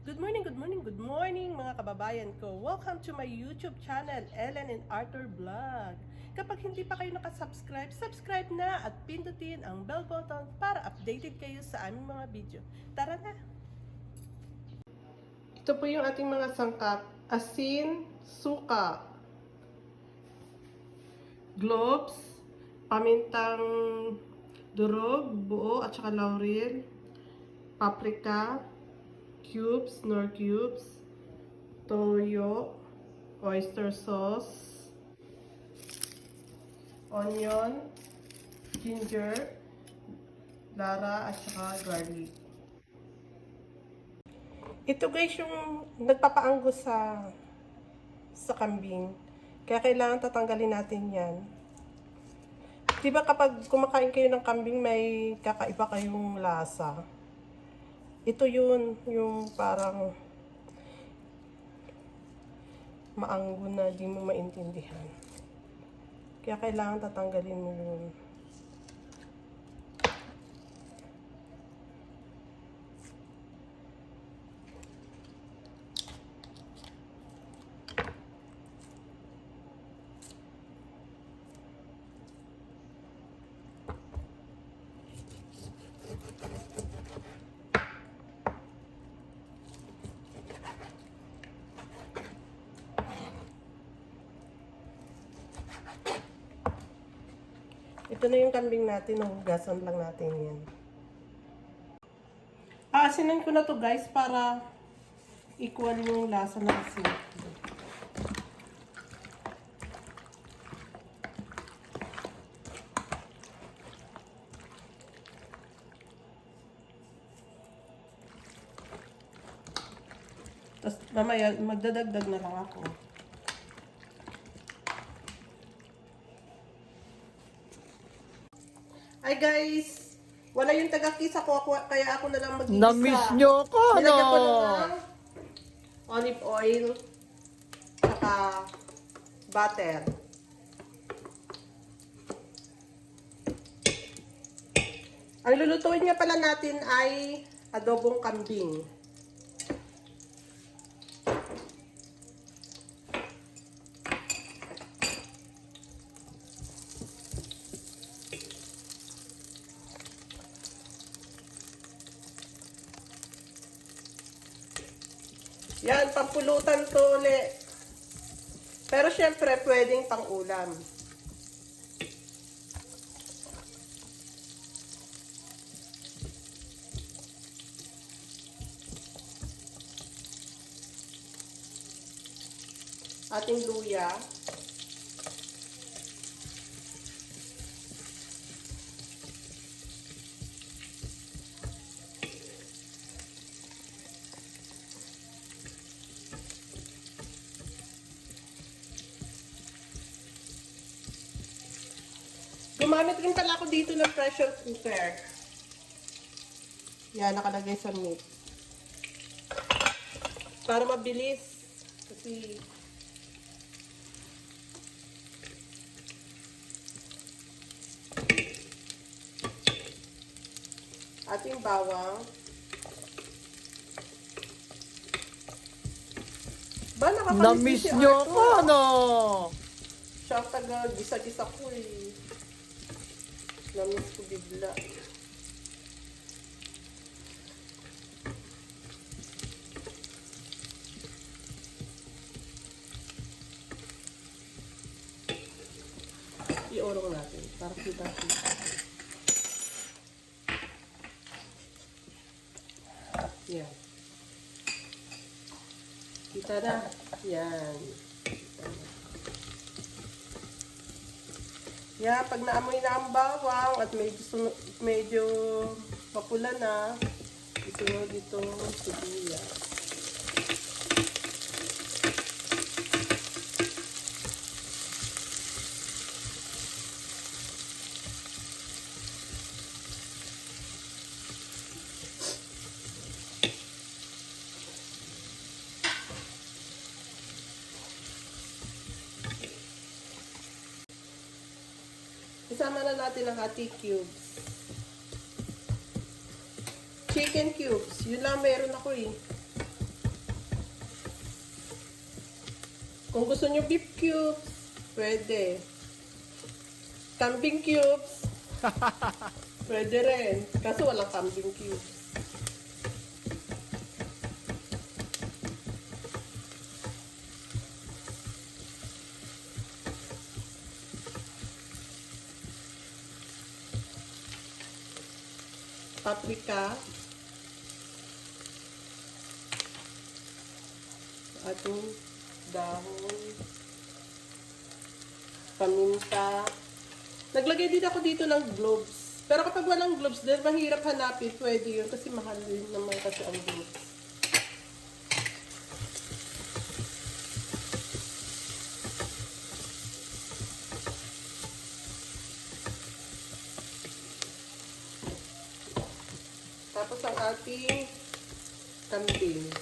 Good morning mga kababayan ko. Welcome to my YouTube channel, Ellen and Arthur Vlog. Kapag hindi pa kayo nakasubscribe, subscribe na at pindutin ang bell button para updated kayo sa aming mga video. Tara na! Ito po yung ating mga sangkap. Asin, suka, cloves, pamintang durog, buo at saka laurel, paprika, cubes, nor cubes, toyo, oyster sauce, onion, ginger, lara, at saka garlic. Ito guys yung nagpapaanggo sa kambing. Kaya kailangan tatanggalin natin yan. Diba kapag kumakain kayo ng kambing may kakaiba kayong lasa? Ito yun, yung parang maanggo na di mo maintindihan. Kaya kailangan tatanggalin mo yun. Ito na yung kambing natin, hugasan lang natin yan. Aasinan ko na to guys para equal yung lasa ng asin. Tapos mamaya magdadagdag na lang ako. Ay guys, wala yung taga-kisa ko, kaya ako na lang mag-iisa. Na-miss nyo ko, Nilagyan ko no? ng olive oil, saka butter. Ang lulutuin nga pala natin ay adobong kambing. Yan, pampulutan to ulit. Pero syempre, pwedeng pang-ulam. Ating luya. Gumamit rin pala ako dito ng pressure cooker. Yan, nakalagay sa meat. Para mabilis. Kasi ating bawang. Ba, Na-miss nyo ko, no? Siya taga gisa-gisa ko eh. Na-miss ko bigla. I-orong natin para kita-kita. Yan. Kita na. Yan. Yan, pag naamoy na ang bawang at medyo mapula na, isunod itong sibuyas. Isama na natin ang ating cubes. Chicken cubes. Yun lang meron ako eh. Kung gusto nyo beef cubes, pwede. Kambing cubes, pwede rin. Kaso walang kambing cubes. Pabrika, ating dahon, paminta. Naglagay din ako dito ng gloves. Pero kapag walang gloves, dahil mahirap hanapin, pwede yun kasi mahal din naman kasi ang gloves. Tapos ang ating kambing.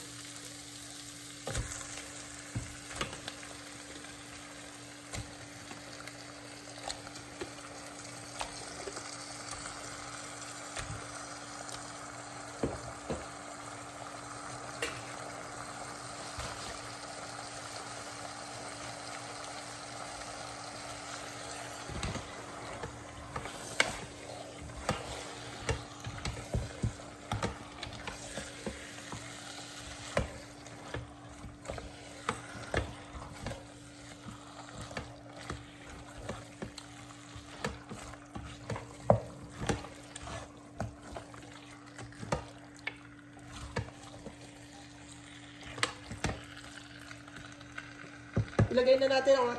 Ilagay na natin ang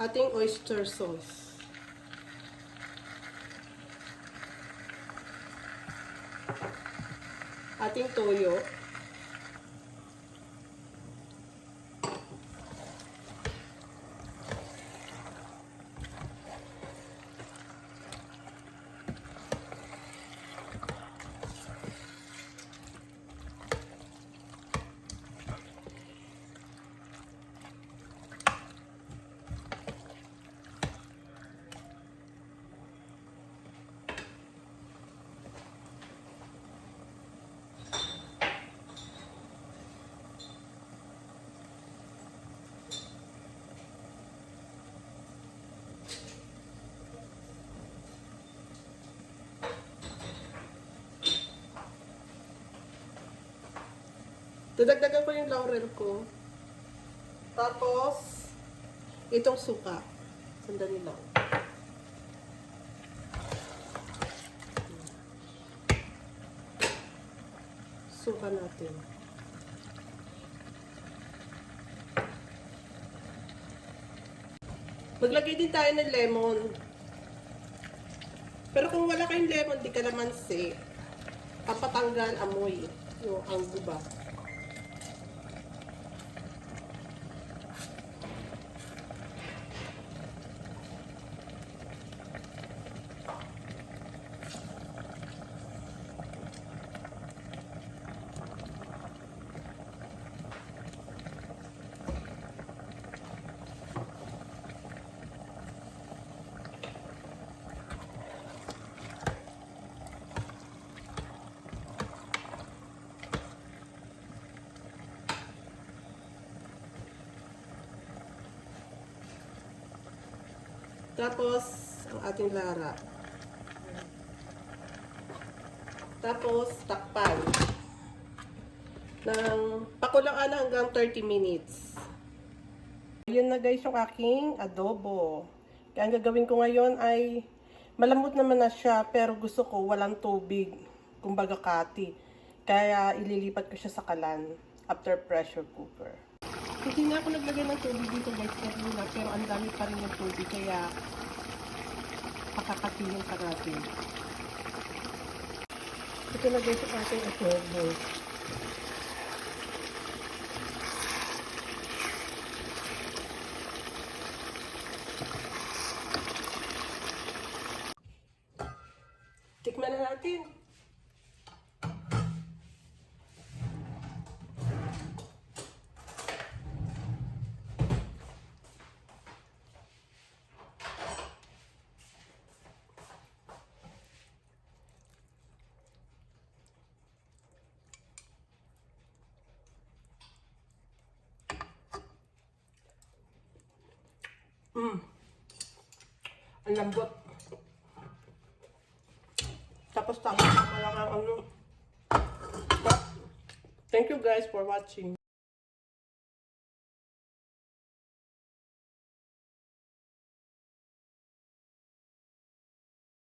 ating oyster sauce. Ating toyo. Dadagdagan ko yung laurel ko. Tapos, itong suka. Sandali lang. Suka natin. Maglagay din tayo ng lemon. Pero kung wala kayong lemon, di kalamansi, papatanggal amoy. Yung ang guba. Tapos, ang ating lara. Tapos, takpan. Pakulaan hanggang 30 minutes. Ayun na guys yung aking adobo. Kaya ang gagawin ko ngayon ay, malambot naman na siya, pero gusto ko walang tubig. Kumbaga kati. Kaya ililipat ko siya sa kalan after pressure cooker. Hindi na ako naglagay ng tubig dito guys, pero ang dami pa rin ng tubig, kaya pakakatilin pa natin. Ito na guys ang ating adobo. Tikman na natin. Ang lambot. Tapos tama lang ang ano. Thank you guys for watching.